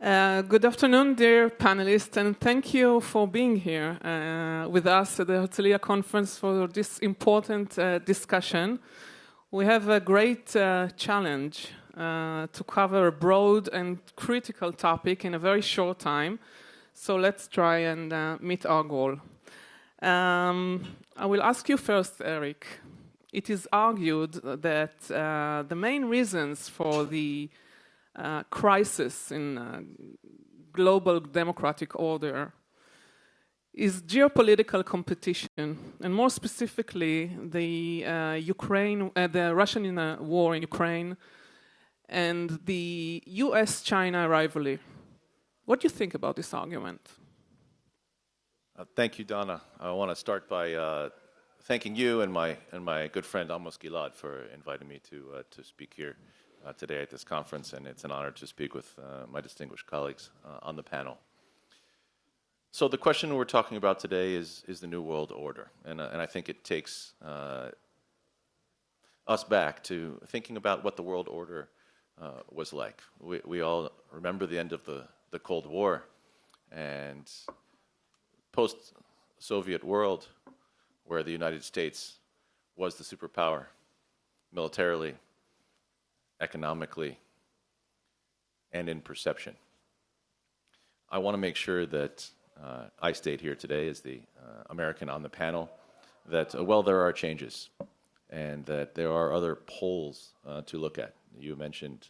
Good afternoon, dear panelists, and thank you for being here with us at the הרצליה conference for this important discussion. We have a great challenge to cover a broad and critical topic in a very short time, so let's try and meet our goal. I will ask you first, Eric. It is argued that the main reasons for the crisis in global democratic order is geopolitical competition, and more specifically the Russian war in Ukraine and the US-China rivalry. What do you think about this argument? Thank you, Donna. I want to start by thanking you and my good friend Amos Gilad for inviting me to speak here today at this conference, and it's an honor to speak with my distinguished colleagues on the panel. So the question we're talking about today is the New World Order, and I think it takes us back to thinking about what the world order was like. We all remember the end of the Cold War and post-Soviet world, where the United States was the superpower militarily, economically, and in perception. I want to make sure that I state here today as the American on the panel that, there are changes and that there are other poles to look at. You mentioned,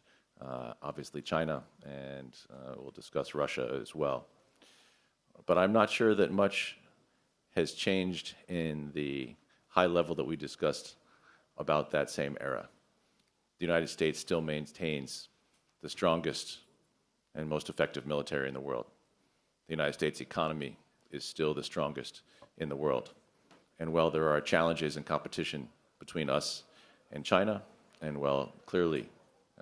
obviously, China, and we'll discuss Russia as well. But I'm not sure that much has changed in the high level that we discussed about that same era. The United States still maintains the strongest and most effective military in the world. The United States economy is still the strongest in the world. And while there are challenges and competition between us and China, and clearly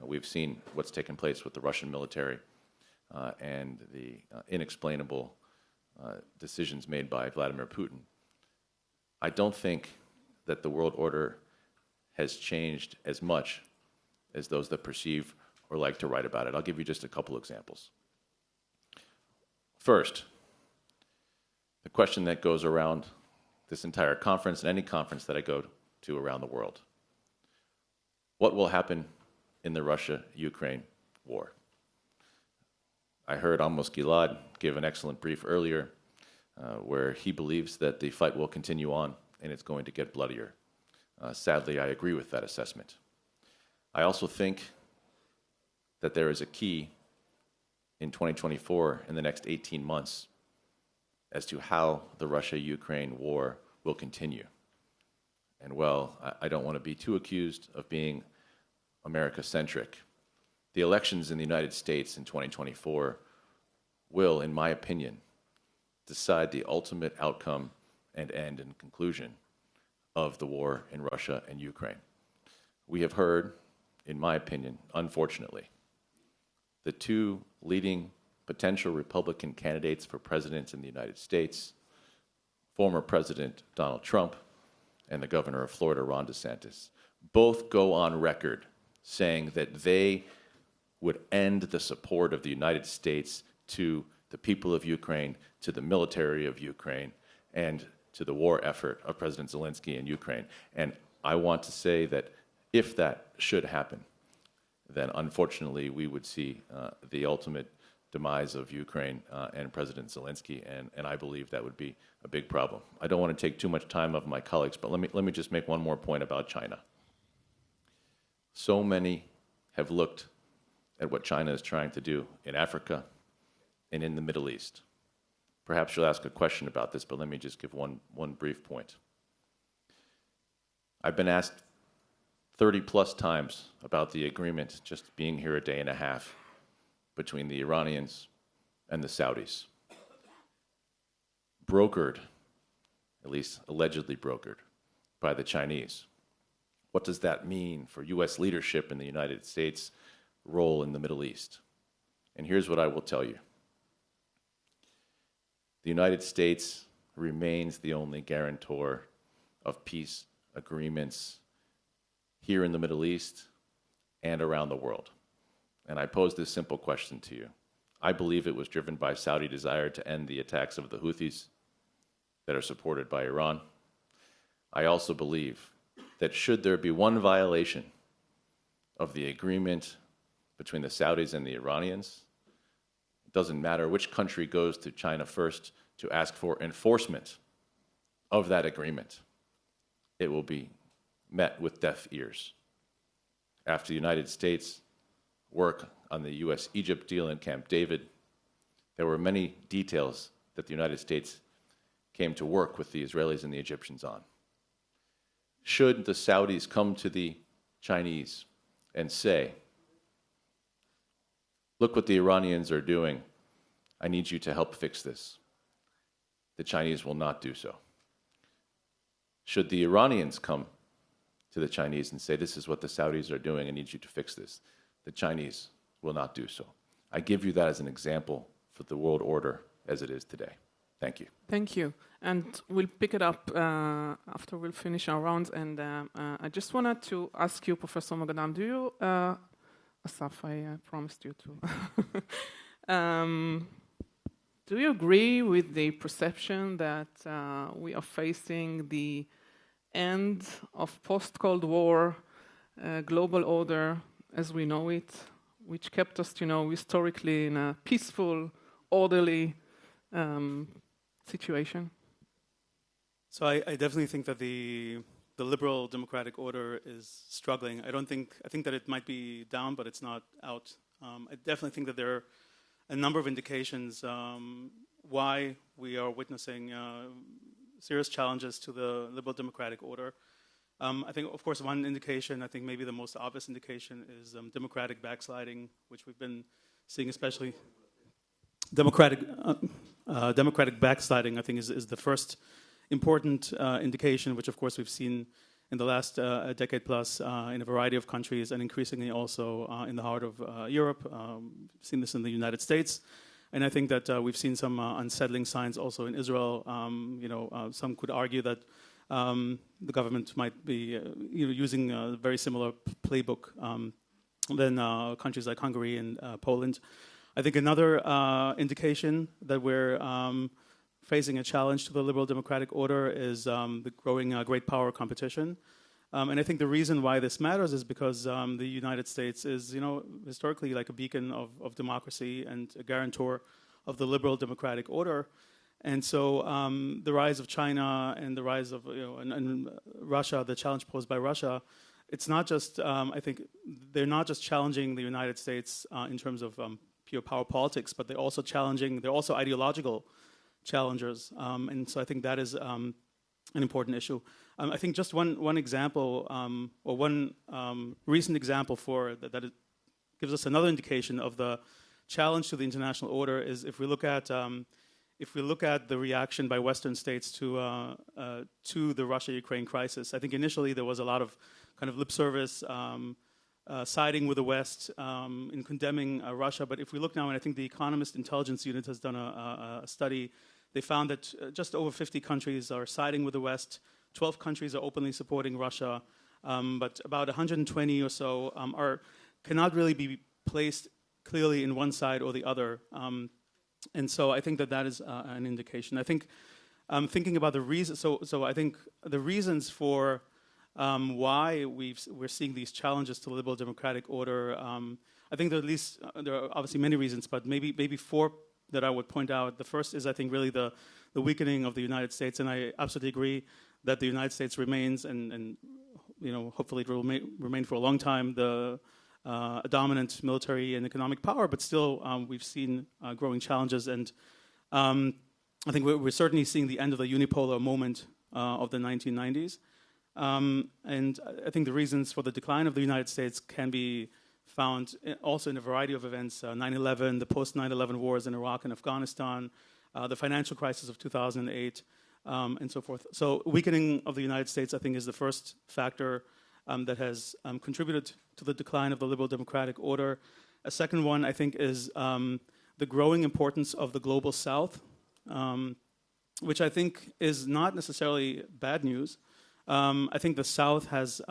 we've seen what's taken place with the Russian military and the inexplainable decisions made by Vladimir Putin, I don't think that the world order has changed as much as those that perceive or like to write about it. I'll give you just a couple examples. First, the question that goes around this entire conference and any conference that I go to around the world: what will happen in the Russia-Ukraine war? I heard Amos Gilad give an excellent brief earlier where he believes that the fight will continue on and it's going to get bloodier. Sadly, I agree with that assessment. I also think that there is a key in 2024, in the next 18 months, as to how the Russia-Ukraine war will continue. And I don't want to be too accused of being America-centric. The elections in the United States in 2024 will, in my opinion, decide the ultimate outcome and end and conclusion of the war in Russia and Ukraine. We have heard, in my opinion, unfortunately, the two leading potential Republican candidates for president in the United States, former President Donald Trump and the governor of Florida, Ron DeSantis, both go on record saying that they would end the support of the United States to the people of Ukraine, to the military of Ukraine, and to the war effort of President Zelensky in Ukraine. And I want to say that if that should happen, then unfortunately we would see the ultimate demise of Ukraine and President Zelensky, and I believe that would be a big problem. I don't want to take too much time of my colleagues, but let me just make one more point about China. So many have looked at what China is trying to do in Africa and in the Middle East. Perhaps you'll ask a question about this, but let me just give one brief point. I've been asked 30 plus times about the agreement just being here a day and a half between the Iranians and the Saudis. Brokered, at least allegedly brokered, by the Chinese. What does that mean for U.S. leadership in the United States' role in the Middle East? And here's what I will tell you. The United States remains the only guarantor of peace agreements here in the Middle East and around the world. And I pose this simple question to you. I believe it was driven by Saudi desire to end the attacks of the Houthis that are supported by Iran. I also believe that should there be one violation of the agreement between the Saudis and the Iranians, it doesn't matter which country goes to China first to ask for enforcement of that agreement, it will be met with deaf ears. After the United States work on the U.S.-Egypt deal in Camp David, there were many details that the United States came to work with the Israelis and the Egyptians on. Should the Saudis come to the Chinese and say, look what the Iranians are doing, I need you to help fix this, the Chinese will not do so. Should the Iranians come to the Chinese and say, this is what the Saudis are doing, I need you to fix this, the Chinese will not do so. I give you that as an example for the world order as it is today. Thank you. Thank you. And we'll pick it up after we'll finish our rounds. And I just wanted to ask you, Professor Mugdam, do you, Asaf, I promised you to. Do you agree with the perception that we are facing the end of post-Cold War global order as we know it, which kept us, historically in a peaceful, orderly situation? So I definitely think that the liberal democratic order is struggling. I think that it might be down, but it's not out. I definitely think that there are a number of indications why we are witnessing serious challenges to the liberal democratic order. I think, of course, one indication, I think maybe the most obvious indication is democratic backsliding, which we've been seeing, especially democratic backsliding, I think, is the first important indication, which, of course, we've seen in the last decade plus in a variety of countries and increasingly also in the heart of Europe. Seen this in the United States. And I think that we've seen some unsettling signs also in Israel. Some could argue that the government might be using a very similar playbook than countries like Hungary and Poland. I think another indication that we're facing a challenge to the liberal democratic order is the growing great power competition. And I think the reason why this matters is because the United States is, historically like a beacon of democracy and a guarantor of the liberal democratic order. And so the rise of China and the rise of and Russia, the challenge posed by Russia, it's not just, I think, they're not just challenging the United States in terms of pure power politics, but they're also ideological challengers. And so I think that is an important issue. I think just one example, or one recent example that it gives us another indication of the challenge to the international order is if we look at the reaction by Western states to the Russia-Ukraine crisis. I think initially there was a lot of kind of lip service, siding with the West in condemning Russia. But if we look now, and I think the Economist Intelligence Unit has done a study, they found that just over 50 countries are siding with the West. 12 countries are openly supporting Russia, but about 120 or so cannot really be placed clearly in one side or the other. And so I think that is an indication. I think thinking about the reasons. So I think the reasons for why we're seeing these challenges to the liberal democratic order. I think there are obviously many reasons, but maybe four that I would point out. The first is, I think, really the weakening of the United States, and I absolutely agree that the United States remains, and hopefully it will remain for a long time, a dominant military and economic power. But still, we've seen growing challenges, and I think we're certainly seeing the end of the unipolar moment of the 1990s. And I think the reasons for the decline of the United States can be found also in a variety of events, 9/11, the post-9/11 wars in Iraq and Afghanistan, the financial crisis of 2008, and so forth. So weakening of the United States, I think, is the first factor that has contributed to the decline of the liberal democratic order. A second one, I think, is the growing importance of the global South, which I think is not necessarily bad news. I think the South has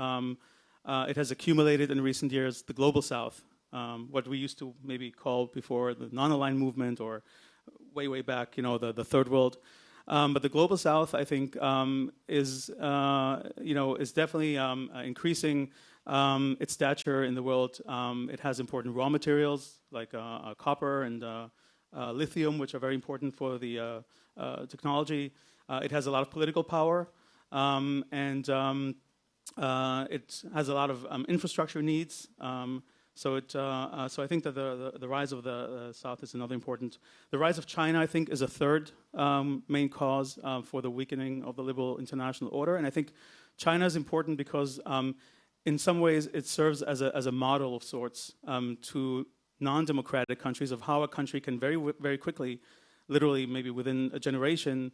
accumulated in recent years, the global South what we used to maybe call before the non-aligned movement, or way back, the third world. But the global south, I think, is definitely increasing its stature in the world. It has important raw materials like copper and lithium, which are very important for the technology. It has a lot of political power, and it has a lot of infrastructure needs. So I think that the rise of the South is another important. The rise of China, I think, is a third main cause for the weakening of the liberal international order. And I think China is important because, in some ways, it serves as a model of sorts to non-democratic countries of how a country can very quickly, literally maybe within a generation,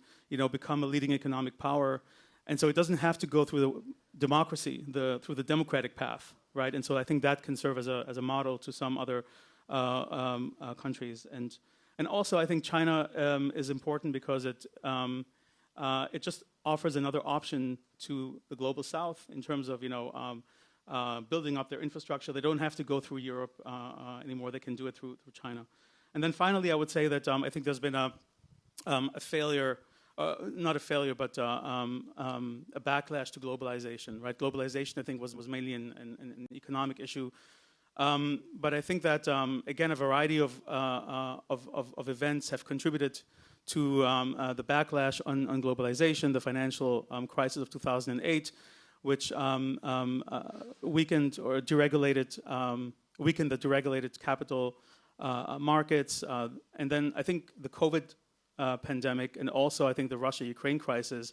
become a leading economic power. And so it doesn't have to go through the democracy, through the democratic path, right? And so I think that can serve as a model to some other countries. And also I think China is important because it just offers another option to the global South in terms of building up their infrastructure. They don't have to go through Europe anymore. They can do it through China. And then finally, I would say that I think there's been a failure. Not a failure, but a backlash to globalization, right? Globalization, I think, was mainly an economic issue. But I think that, again, a variety of events have contributed to the backlash on globalization, the financial crisis of 2008, which weakened the deregulated capital markets. And then I think the COVID pandemic, and also I think the Russia-Ukraine crisis,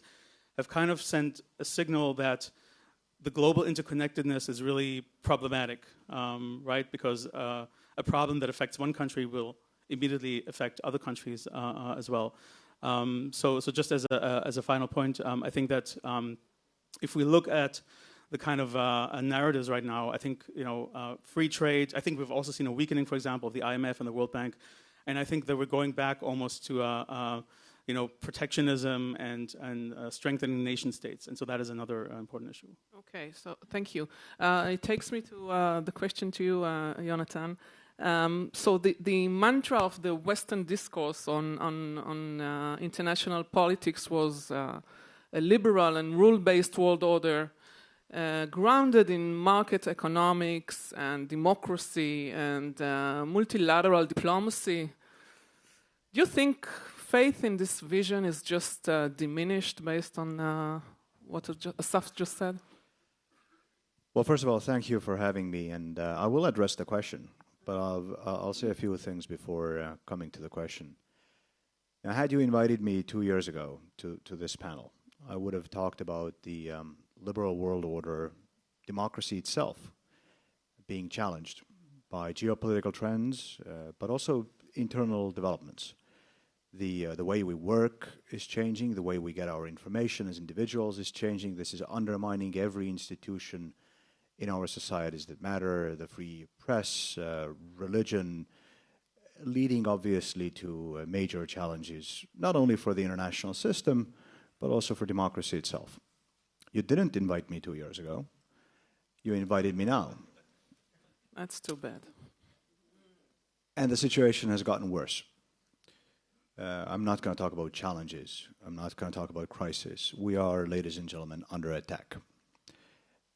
have kind of sent a signal that the global interconnectedness is really problematic, right? Because a problem that affects one country will immediately affect other countries as well. So just as a final point, I think that if we look at the kind of narratives right now, I think free trade. I think we've also seen a weakening, for example, of the IMF and the World Bank. And I think that we're going back almost to protectionism and strengthening nation states, and so that is another important issue. Okay, so thank you. It takes me to the question to you, Jonathan. So the mantra of the Western discourse on international politics was a liberal and rule-based world order, grounded in market economics and democracy and multilateral diplomacy. Do you think faith in this vision is just diminished based on what Asaf just said? Well, first of all, thank you for having me, and I will address the question, but I'll say a few things before coming to the question. Now, had you invited me 2 years ago to this panel, I would have talked about the liberal world order, democracy itself, being challenged by geopolitical trends, but also internal developments. The way we work is changing, the way we get our information as individuals is changing. This is undermining every institution in our societies that matter, the free press, religion, leading obviously to major challenges, not only for the international system, but also for democracy itself. You didn't invite me 2 years ago. You invited me now. That's too bad. And the situation has gotten worse. I'm not going to talk about challenges. I'm not going to talk about crisis. We are, ladies and gentlemen, under attack.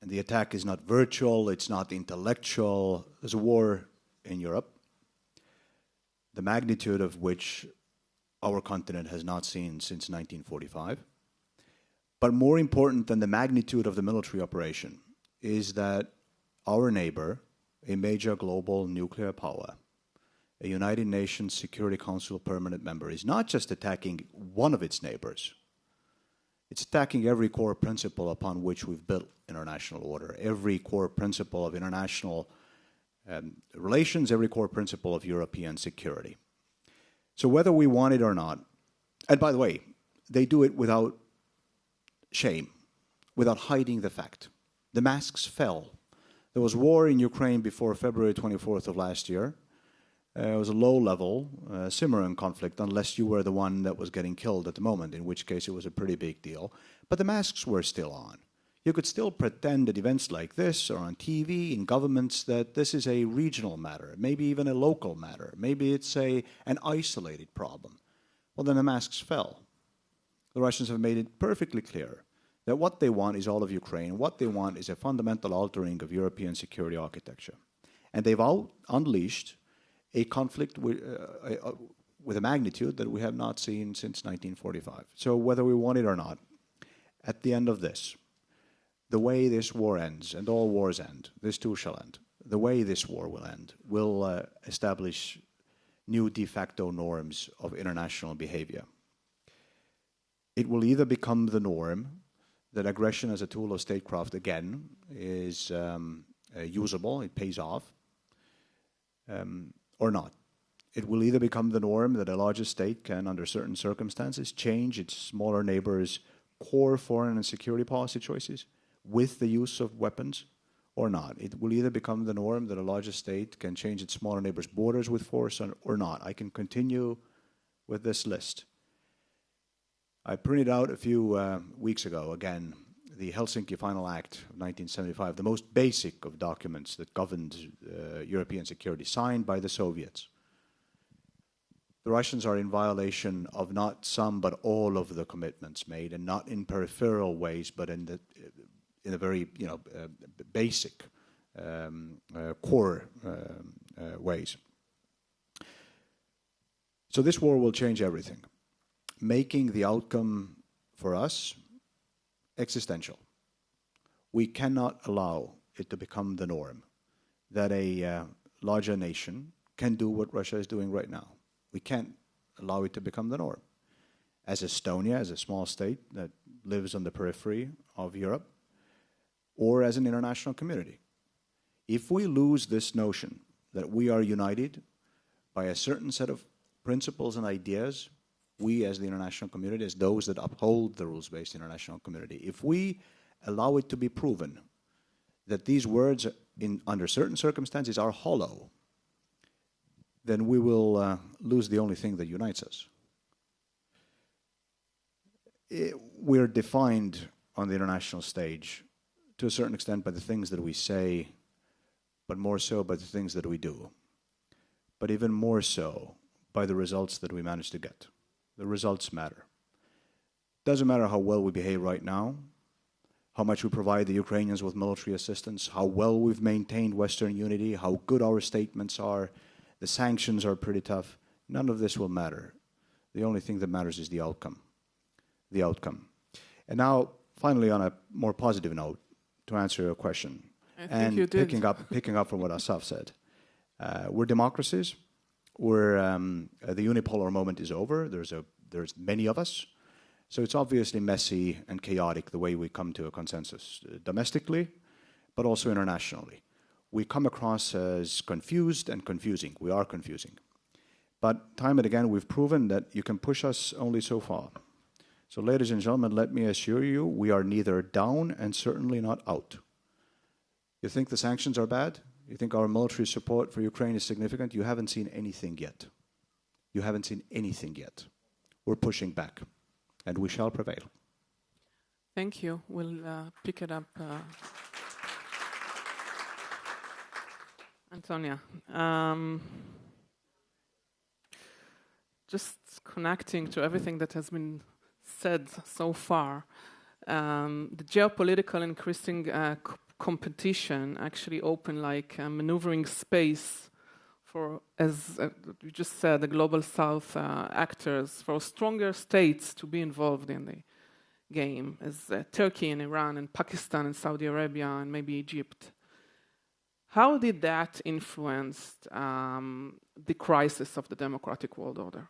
And the attack is not virtual, it's not intellectual. There's a war in Europe, the magnitude of which our continent has not seen since 1945. But more important than the magnitude of the military operation is that our neighbor, a major global nuclear power, a United Nations Security Council permanent member, is not just attacking one of its neighbors. It's attacking every core principle upon which we've built international order, every core principle of international relations, every core principle of European security. So whether we want it or not, and by the way, they do it without shame, without hiding the fact. The masks fell. There was war in Ukraine before February 24th of last year. It was a low-level, simmering conflict, unless you were the one that was getting killed at the moment, in which case it was a pretty big deal. But the masks were still on. You could still pretend at events like this or on TV in governments that this is a regional matter, maybe even a local matter. Maybe it's an isolated problem. Well, then the masks fell. The Russians have made it perfectly clear that what they want is all of Ukraine. What they want is a fundamental altering of European security architecture. And they've unleashed a conflict with a magnitude that we have not seen since 1945. So whether we want it or not, at the end of this, the way this war ends, and all wars end, this too shall end, the way this war will end will establish new de facto norms of international behavior. It will either become the norm that aggression as a tool of statecraft again is usable, it pays off, or not. It will either become the norm that a larger state can, under certain circumstances, change its smaller neighbors' core foreign and security policy choices with the use of weapons, or not. It will either become the norm that a larger state can change its smaller neighbors' borders with force, or not. I can continue with this list. I printed out a few weeks ago, again, the Helsinki Final Act of 1975, the most basic of documents that governed European security, signed by the Soviets. The Russians are in violation of not some but all of the commitments made, and not in peripheral ways, but in a very basic core ways. So this war will change everything, making the outcome for us existential. We cannot allow it to become the norm that a larger nation can do what Russia is doing right now. We can't allow it to become the norm. As Estonia, as a small state that lives on the periphery of Europe, or as an international community. If we lose this notion that we are united by a certain set of principles and ideas, we as the international community, as those that uphold the rules-based international community, if we allow it to be proven that these words under certain circumstances are hollow, then we will lose the only thing that unites us. We're defined on the international stage to a certain extent by the things that we say, but more so by the things that we do. But even more so by the results that we manage to get. The results matter. Doesn't matter how well we behave right now, how much we provide the Ukrainians with military assistance, how well we've maintained Western unity, how good our statements are, the sanctions are pretty tough. None of this will matter. The only thing that matters is the outcome. The outcome. And now, finally, on a more positive note, to answer your question, and picking up from what Asaf said, we're democracies. The unipolar moment is over. There's many of us, so it's obviously messy and chaotic the way we come to a consensus domestically, but also internationally. We come across as confused and confusing. We are confusing, but time and again we've proven that you can push us only so far. So, ladies and gentlemen, let me assure you, we are neither down and certainly not out. You think the sanctions are bad? You think our military support for Ukraine is significant? You haven't seen anything yet. You haven't seen anything yet. We're pushing back, and we shall prevail. Thank you. We'll pick it up. Antonia, just connecting to everything that has been said so far, the geopolitical increasing competition actually open maneuvering space for, as you just said, the global South actors, for stronger states to be involved in the game, as Turkey and Iran and Pakistan and Saudi Arabia and maybe Egypt. How did that influence the crisis of the democratic world order?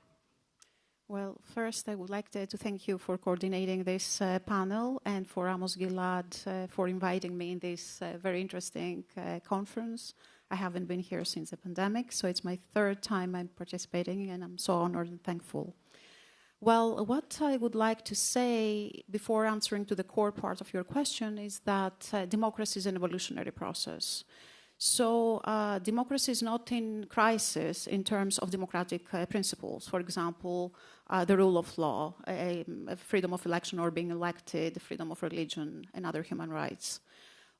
Well, first, I would like to thank you for coordinating this panel and for Amos Gilad for inviting me in this very interesting conference. I haven't been here since the pandemic, so it's my third time I'm participating, and I'm so honored and thankful. Well, what I would like to say before answering to the core part of your question is that democracy is an evolutionary process. So democracy is not in crisis in terms of democratic principles. For example, the rule of law, freedom of election or being elected, freedom of religion, and other human rights.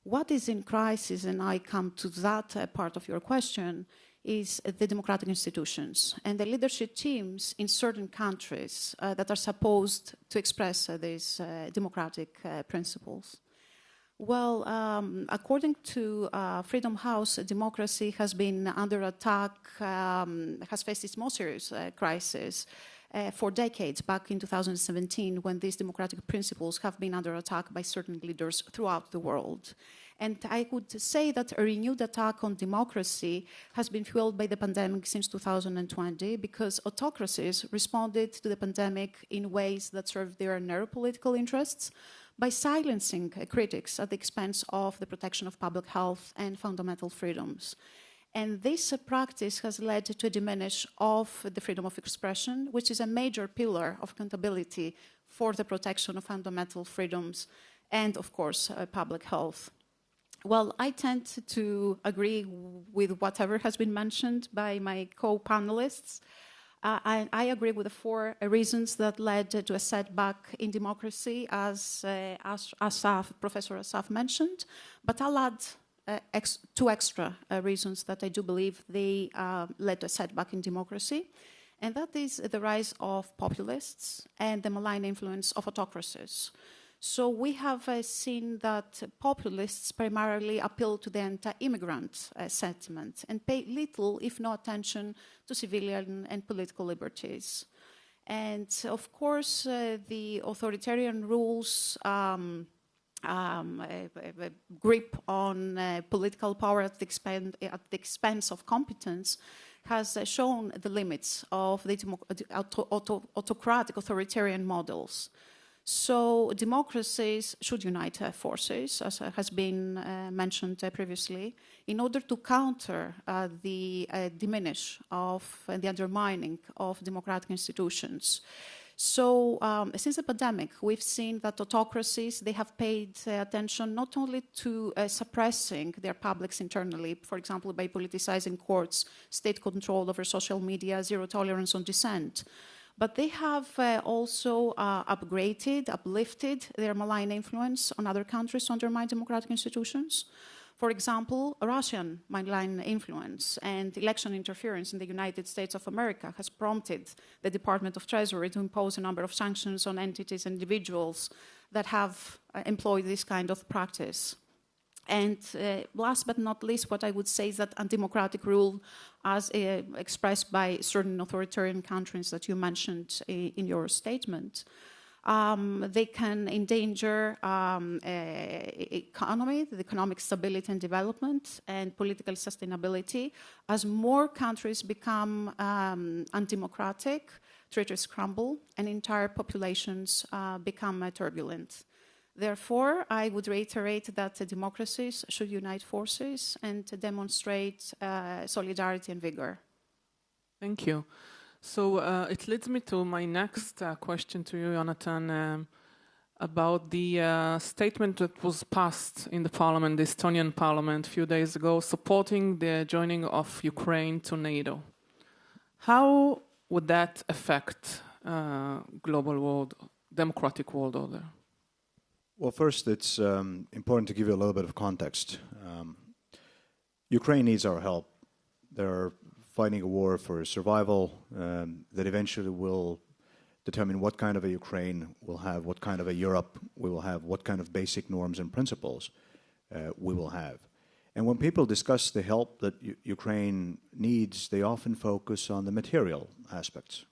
What is in crisis, and I come to that part of your question, is the democratic institutions and the leadership teams in certain countries that are supposed to express these democratic principles. Well, according to Freedom House, democracy has been under attack, has faced its most serious crisis for decades, back in 2017, when these democratic principles have been under attack by certain leaders throughout the world. And I would say that a renewed attack on democracy has been fueled by the pandemic since 2020, because autocracies responded to the pandemic in ways that served their narrow political interests, by silencing critics at the expense of the protection of public health and fundamental freedoms. And this practice has led to a diminish of the freedom of expression, which is a major pillar of accountability for the protection of fundamental freedoms and, of course, public health. Well, I tend to agree with whatever has been mentioned by my co-panelists. I agree with the four reasons that led to a setback in democracy, as Professor Asaf mentioned, but I'll add two extra reasons that I do believe they led to a setback in democracy, and that is the rise of populists and the malign influence of autocracies. So we have seen that populists primarily appeal to the anti-immigrant sentiment and pay little, if no attention, to civilian and political liberties. And of course, the authoritarian rules grip on political power at the expense of competence has shown the limits of the autocratic authoritarian models. So democracies should unite forces, as has been mentioned previously, in order to counter the diminish of the undermining of democratic institutions. So since the pandemic, we've seen that autocracies, they have paid attention not only to suppressing their publics internally, for example, by politicizing courts, state control over social media, zero tolerance on dissent, but they have also uplifted their malign influence on other countries to undermine democratic institutions. For example, Russian malign influence and election interference in the United States of America has prompted the Department of Treasury to impose a number of sanctions on entities and individuals that have employed this kind of practice. And last but not least, what I would say is that undemocratic rule, as expressed by certain authoritarian countries that you mentioned in your statement, they can endanger economy, the economic stability and development, and political sustainability as more countries become undemocratic, treaties crumble, and entire populations become turbulent. Therefore, I would reiterate that democracies should unite forces and demonstrate solidarity and vigor. Thank you. So it leads me to my next question to you, Jonatan, about the statement that was passed in the parliament, the Estonian parliament, a few days ago, supporting the joining of Ukraine to NATO. How would that affect global world, democratic world order? Well, first, it's important to give you a little bit of context. Ukraine needs our help. They're fighting a war for survival that eventually will determine what kind of a Ukraine we'll have, what kind of a Europe we will have, what kind of basic norms and principles we will have. And when people discuss the help that Ukraine needs, they often focus on the material aspects.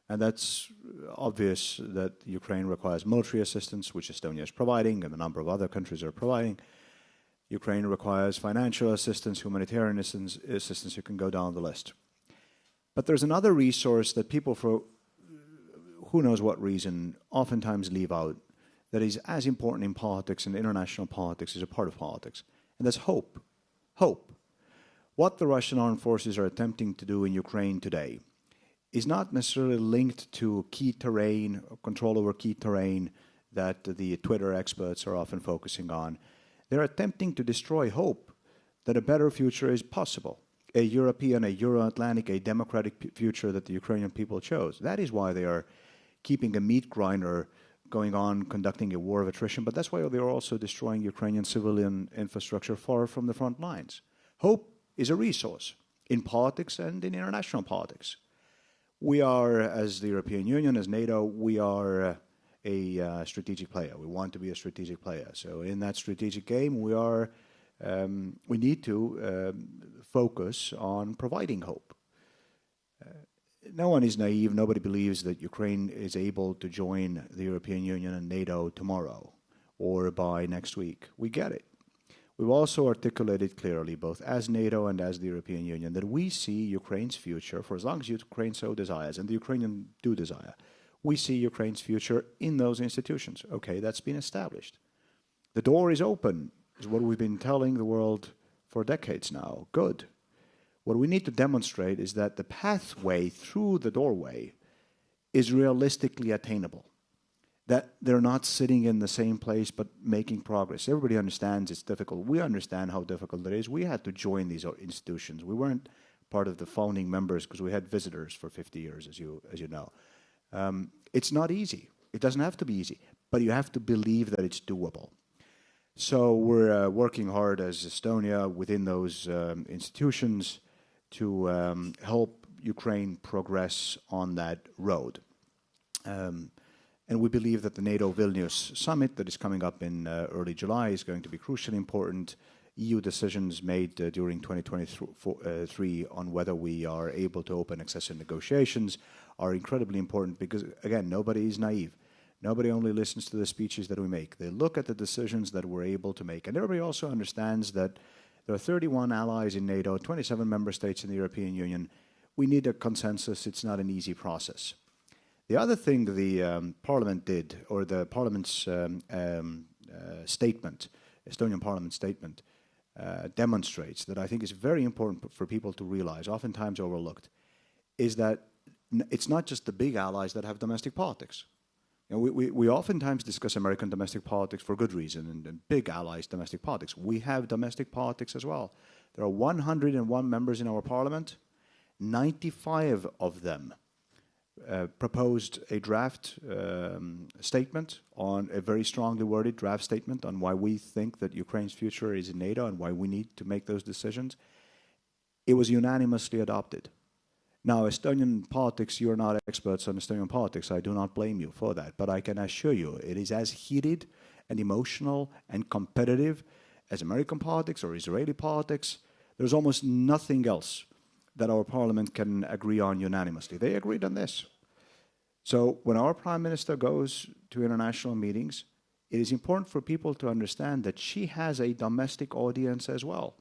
And that's obvious that Ukraine requires military assistance, which Estonia is providing, and a number of other countries are providing. Ukraine requires financial assistance, humanitarian assistance, you can go down the list. But there's another resource that people, for who knows what reason, oftentimes leave out, that is as important in politics and international politics, is a part of politics, and that's hope. Hope. What the Russian armed forces are attempting to do in Ukraine today is not necessarily linked to key terrain or control over key terrain that the Twitter experts are often focusing on. They're attempting to destroy hope that a better future is possible. A European, a Euro-Atlantic, a democratic future that the Ukrainian people chose. That is why they are keeping a meat grinder going on, conducting a war of attrition, but that's why they are also destroying Ukrainian civilian infrastructure far from the front lines. Hope is a resource in politics and in international politics. We are, as the European Union, as NATO, we are a strategic player. We want to be a strategic player. So in that strategic game, we need to focus on providing hope. No one is naive. Nobody believes that Ukraine is able to join the European Union and NATO tomorrow or by next week. We get it. We've also articulated clearly, both as NATO and as the European Union, that we see Ukraine's future, for as long as Ukraine so desires, and the Ukrainians do desire, we see Ukraine's future in those institutions. Okay, that's been established. The door is open, is what we've been telling the world for decades now. Good. What we need to demonstrate is that the pathway through the doorway is realistically attainable, that they're not sitting in the same place but making progress. Everybody understands it's difficult. We understand how difficult it is. We had to join these institutions. We weren't part of the founding members because we had visitors for 50 years, as you know. It's not easy. It doesn't have to be easy, but you have to believe that it's doable. So we're working hard as Estonia within those institutions to help Ukraine progress on that road. And we believe that the NATO Vilnius summit that is coming up in early July is going to be crucially important. EU decisions made during 2023 on whether we are able to open accession negotiations are incredibly important because, again, nobody is naive. Nobody only listens to the speeches that we make. They look at the decisions that we're able to make. And everybody also understands that there are 31 allies in NATO, 27 member states in the European Union. We need a consensus. It's not an easy process. The other thing the Parliament did, or the Parliament's statement, Estonian Parliament statement, demonstrates that I think is very important for people to realize, oftentimes overlooked, is that it's not just the big allies that have domestic politics. You know, we oftentimes discuss American domestic politics for good reason, and big allies' domestic politics. We have domestic politics as well. There are 101 members in our parliament. 95 of them proposed a draft statement, on a very strongly worded draft statement on why we think that Ukraine's future is in NATO and why we need to make those decisions. It was unanimously adopted. Now, Estonian politics, you're not experts on Estonian politics. I do not blame you for that. But I can assure you, it is as heated and emotional and competitive as American politics or Israeli politics. There's almost nothing else that our parliament can agree on unanimously. They agreed on this. So when our prime minister goes to international meetings, it is important for people to understand that she has a domestic audience as well.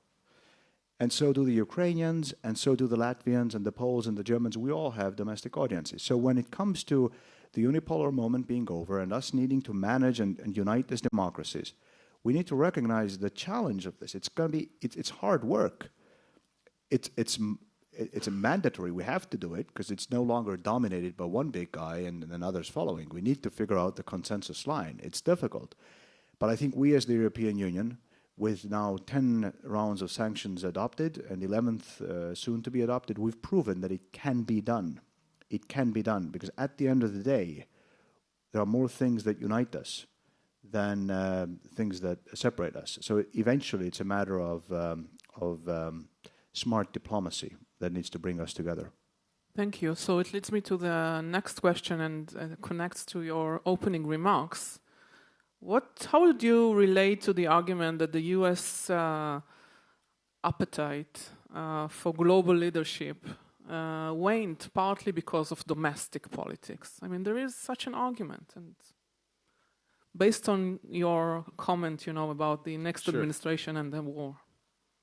And so do the Ukrainians, and so do the Latvians and the Poles and the Germans. We all have domestic audiences. So when it comes to the unipolar moment being over and us needing to manage and unite these democracies, we need to recognize the challenge of this. It's going to be, it's hard work. It's a mandatory. We have to do it because it's no longer dominated by one big guy and then others following. We need to figure out the consensus line. It's difficult. But I think we as the European Union, with now 10 rounds of sanctions adopted and 11th soon to be adopted, we've proven that it can be done. It can be done because at the end of the day, there are more things that unite us than things that separate us. So eventually it's a matter of smart diplomacy that needs to bring us together. Thank you. So it leads me to the next question and connects to your opening remarks. How would you relate to the argument that the U.S. appetite for global leadership waned partly because of domestic politics? I mean, there is such an argument, and based on your comment, about the next administration and the war.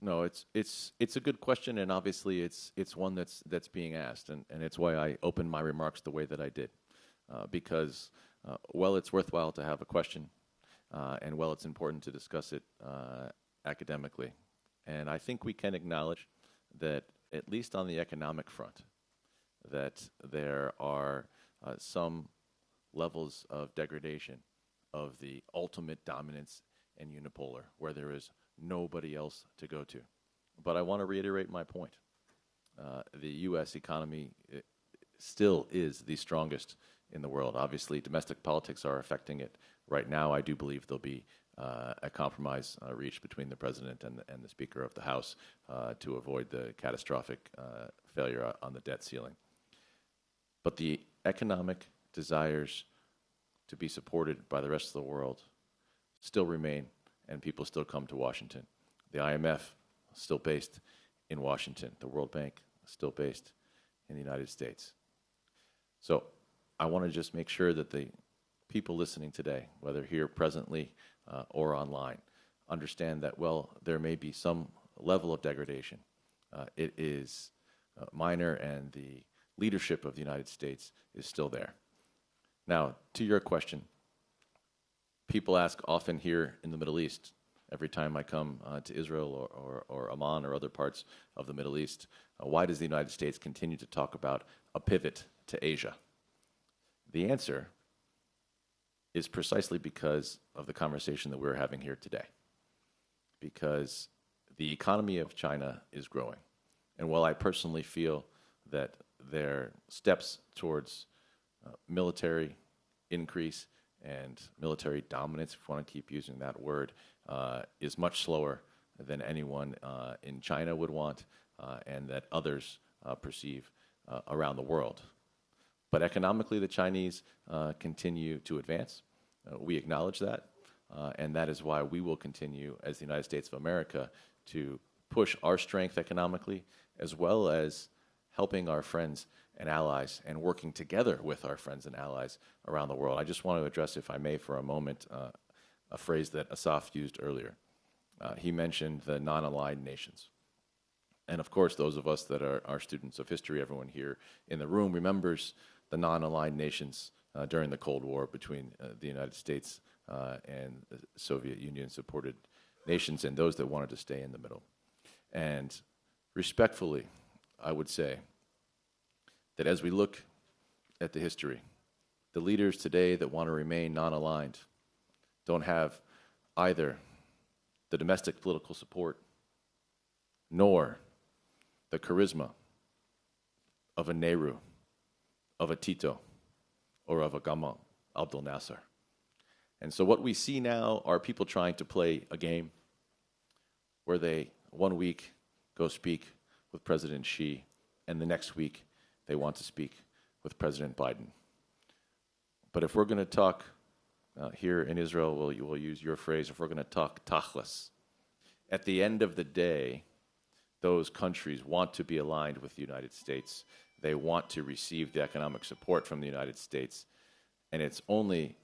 No, it's a good question, and obviously it's one that's being asked, and it's why I opened my remarks the way that I did, because while it's worthwhile to have a question, and while it's important to discuss it academically, and I think we can acknowledge that at least on the economic front, that there are some levels of degradation of the ultimate dominance and unipolar, where there is nobody else to go to. But I want to reiterate my point. The U.S. economy still is the strongest in the world. Obviously, domestic politics are affecting it. Right now, I do believe there'll be a compromise reached between the president and the Speaker of the House to avoid the catastrophic failure on the debt ceiling. But the economic desires to be supported by the rest of the world still remain, and people still come to Washington. The IMF is still based in Washington. The World Bank is still based in the United States. So I want to just make sure that the people listening today, whether here presently or online, understand that, well, there may be some level of degradation. It is minor, and the leadership of the United States is still there. Now, to your question, people ask often here in the Middle East, every time I come to Israel or Amman or other parts of the Middle East, why does the United States continue to talk about a pivot to Asia? The answer is precisely because of the conversation that we're having here today. Because the economy of China is growing. And while I personally feel that their steps towards military increase and military dominance, if you want to keep using that word, is much slower than anyone in China would want and that others perceive around the world. But economically, the Chinese continue to advance. We acknowledge that, and that is why we will continue, as the United States of America, to push our strength economically, as well as helping our friends and allies and working together with our friends and allies around the world. I just want to address, if I may, for a moment, a phrase that Asaf used earlier. He mentioned the non-aligned nations. And of course, those of us that are students of history, everyone here in the room remembers the non-aligned nations during the Cold War between the United States and the Soviet Union-supported nations and those that wanted to stay in the middle. And respectfully, I would say that as we look at the history, the leaders today that want to remain non-aligned don't have either the domestic political support nor the charisma of a Nehru, of a Tito, or of a Gamal Abdel Nasser. And so what we see now are people trying to play a game where they, one week, go speak with President Xi, and the next week they want to speak with President Biden. But if we're going to talk here in Israel, we'll use your phrase, if we're going to talk tachlis, at the end of the day, those countries want to be aligned with the United States. They want to receive the economic support from the United States. And it's only,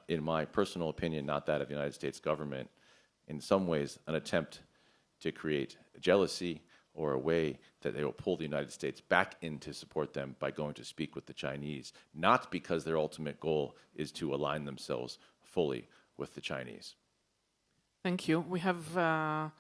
in my personal opinion, not that of the United States government, in some ways an attempt to create jealousy or a way that they will pull the United States back in to support them by going to speak with the Chinese, not because their ultimate goal is to align themselves fully with the Chinese. Thank you. We have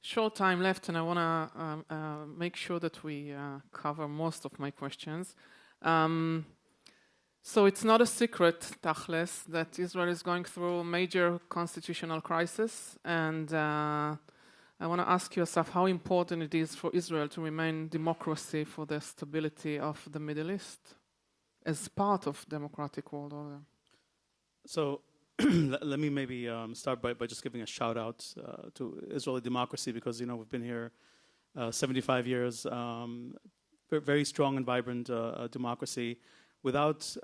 short time left, and I want to make sure that we cover most of my questions. So it's not a secret, Tachles, that Israel is going through a major constitutional crisis, and I want to ask you, Asaf, how important it is for Israel to remain democracy for the stability of the Middle East as part of democratic world order. So let me maybe start by just giving a shout out to Israeli democracy, because we've been here 75 years, very strong and vibrant democracy without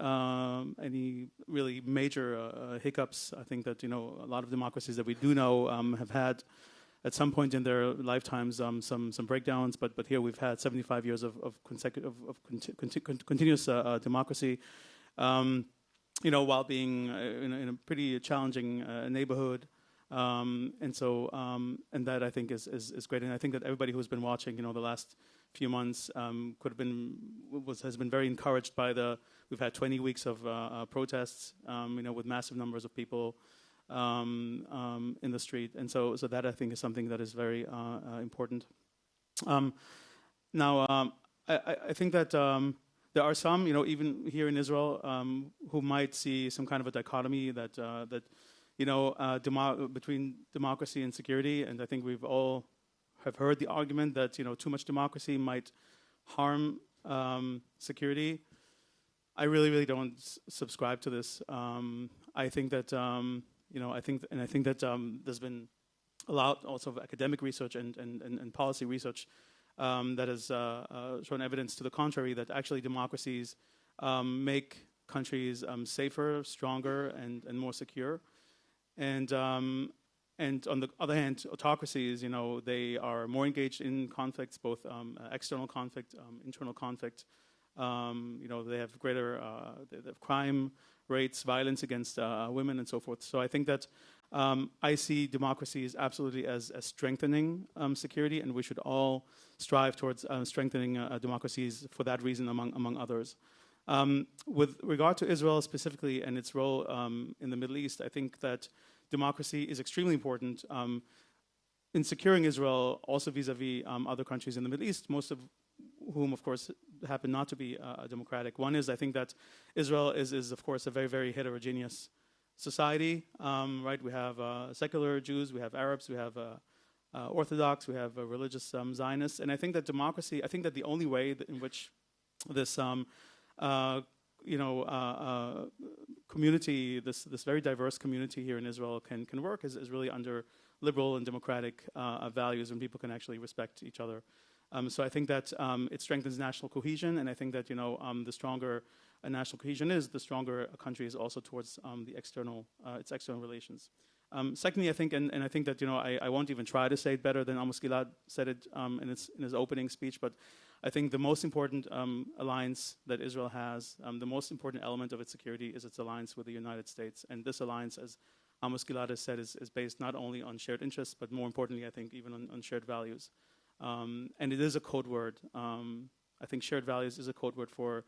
any really major hiccups. I think that a lot of democracies that we do know have had at some point in their lifetimes some breakdowns, but here we've had 75 years of continuous democracy. While being in a pretty challenging neighborhood, and that I think is great. And I think that everybody who's been watching, the last few months has been very encouraged by we've had 20 weeks of protests, with massive numbers of people in the street, and so that I think is something that is very important. Now, I think that. There are some, even here in Israel, who might see some kind of a dichotomy between democracy and security. And I think we've all have heard the argument that too much democracy might harm security. I really don't subscribe to this. I think that I think that there's been a lot also of academic research and policy research that has shown evidence to the contrary, that actually democracies make countries safer, stronger, and more secure. And on the other hand, autocracies, they are more engaged in conflicts, both external conflict, internal conflict. They have greater they have crime rates, violence against women, and so forth. So I think that I see democracies absolutely as strengthening security, and we should all strive towards strengthening democracies for that reason, among others. With regard to Israel specifically and its role in the Middle East, I think that democracy is extremely important in securing Israel, also vis-a-vis other countries in the Middle East, most of whom, of course, happen not to be democratic. One is, I think that Israel is of course, a very, very heterogeneous society, right? We have secular Jews, we have Arabs, we have Orthodox, we have religious Zionists, and I think that democracy, I think that the only way in which this community, this very diverse community here in Israel can work is really under liberal and democratic values, and people can actually respect each other. So I think that it strengthens national cohesion, and I think that the stronger a national cohesion is, the stronger a country is also towards the its external relations. Secondly, I think, and I think that I won't even try to say it better than Amos Gilad said it in his opening speech, but I think the most important alliance that Israel has, the most important element of its security is its alliance with the United States, and this alliance, as Amos Gilad has said, is based not only on shared interests, but more importantly, I think, even on shared values. And it is a code word. I think shared values is a code word for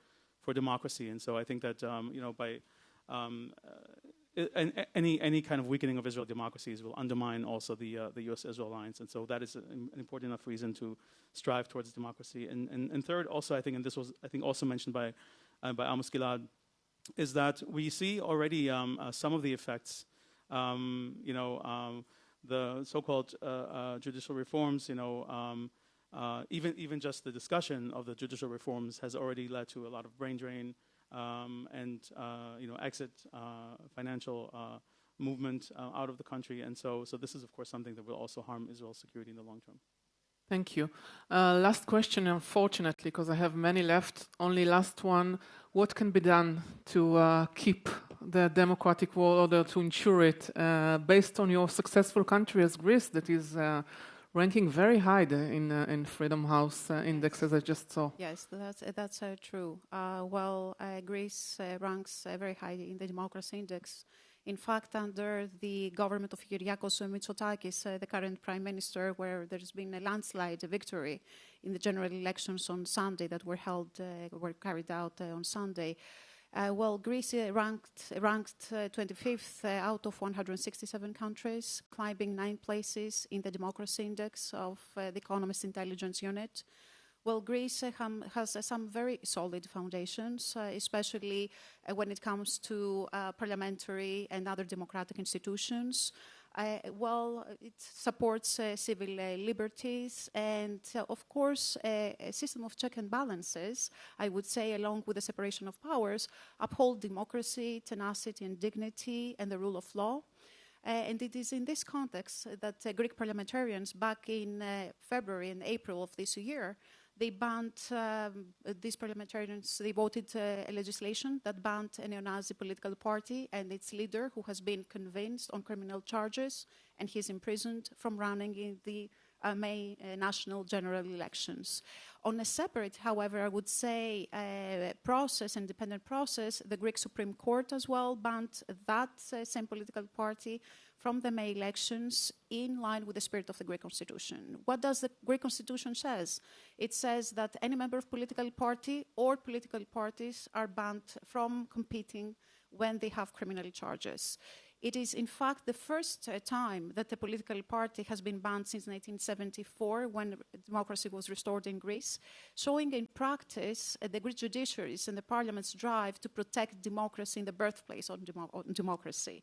democracy, and so I think that by any kind of weakening of Israel democracies will undermine also the U.S.-Israel alliance, and so that is an important enough reason to strive towards democracy. And third, also I think, and this was also mentioned by Amos Gilad, is that we see already some of the effects. The so-called judicial reforms, even just the discussion of the judicial reforms has already led to a lot of brain drain and exit financial movement out of the country, and so this is of course something that will also harm Israel's security in the long term. Thank you. Last question, unfortunately, because I have many left. Only last one. What can be done to keep the democratic world order, to ensure it, based on your successful country as Greece, that is ranking very high in Freedom House index, as I just saw? Yes, that's true. Greece ranks very high in the democracy index. In fact, under the government of Kyriakos Mitsotakis, the current prime minister, where there's been a landslide victory in the general elections on Sunday that were carried out on Sunday, Greece ranked 25th out of 167 countries, climbing 9 places in the democracy index of the Economist Intelligence Unit. Greece has some very solid foundations, especially when it comes to parliamentary and other democratic institutions. It supports civil liberties and, of course, a system of check and balances, I would say, along with the separation of powers, uphold democracy, tenacity and dignity, and the rule of law. And it is in this context that Greek parliamentarians back in February and April of this year, they banned, these parliamentarians, they voted a legislation that banned a neo-Nazi political party and its leader, who has been convicted on criminal charges, and he's imprisoned from running in the May national general elections. On a separate, however, I would say, independent process, the Greek Supreme Court as well banned that same political party from the May elections in line with the spirit of the Greek Constitution. What does the Greek Constitution says? It says that any member of political party or political parties are banned from competing when they have criminal charges. It is, in fact, the first time that a political party has been banned since 1974, when democracy was restored in Greece, showing in practice the Greek judiciary's and the parliament's drive to protect democracy in the birthplace of democracy.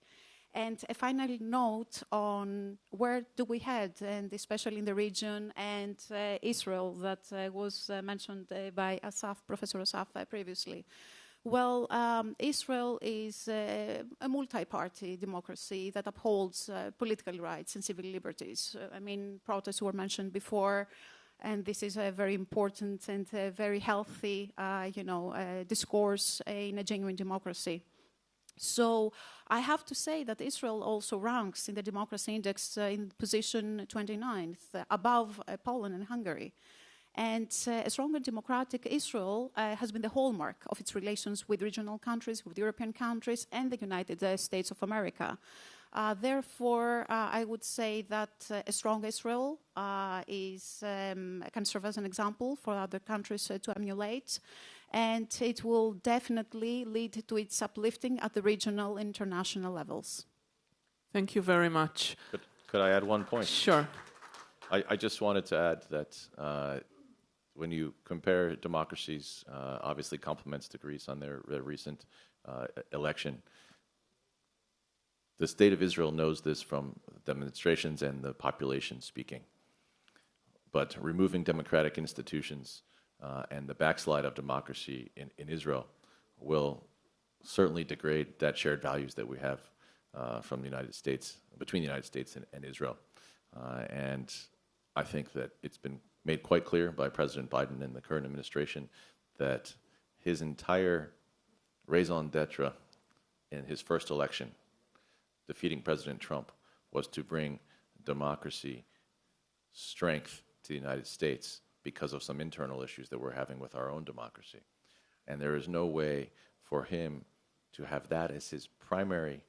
And a final note on where do we head, and especially in the region and Israel that was mentioned by Professor Asaf previously. Well, Israel is a multi-party democracy that upholds political rights and civil liberties. I mean, protests were mentioned before, and this is a very important and a very healthy, discourse in a genuine democracy. So I have to say that Israel also ranks in the Democracy Index in position 29th, above Poland and Hungary. And a stronger democratic Israel has been the hallmark of its relations with regional countries, with European countries, and the United States of America. Therefore, I would say that a strong Israel can serve as an example for other countries to emulate, and it will definitely lead to its uplifting at the regional and international levels. Thank you very much. Could I add one point? Sure. I just wanted to add that when you compare democracies, obviously compliments to Greece on their recent election. The state of Israel knows this from demonstrations and the population speaking. But removing democratic institutions and the backslide of democracy in Israel will certainly degrade that shared values that we have from the United States, between the United States and Israel. And I think that it's been made quite clear by President Biden and the current administration that his entire raison d'etre in his first election, defeating President Trump, was to bring democracy strength to the United States because of some internal issues that we're having with our own democracy. And there is no way for him to have that as his primary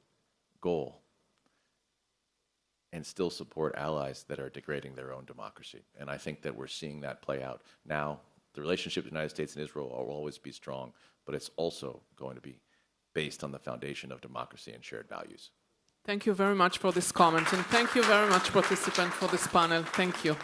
goal and still support allies that are degrading their own democracy. And I think that we're seeing that play out. Now, the relationship between the United States and Israel will always be strong, but it's also going to be based on the foundation of democracy and shared values. Thank you very much for this comment, and thank you very much, participants, for this panel. Thank you.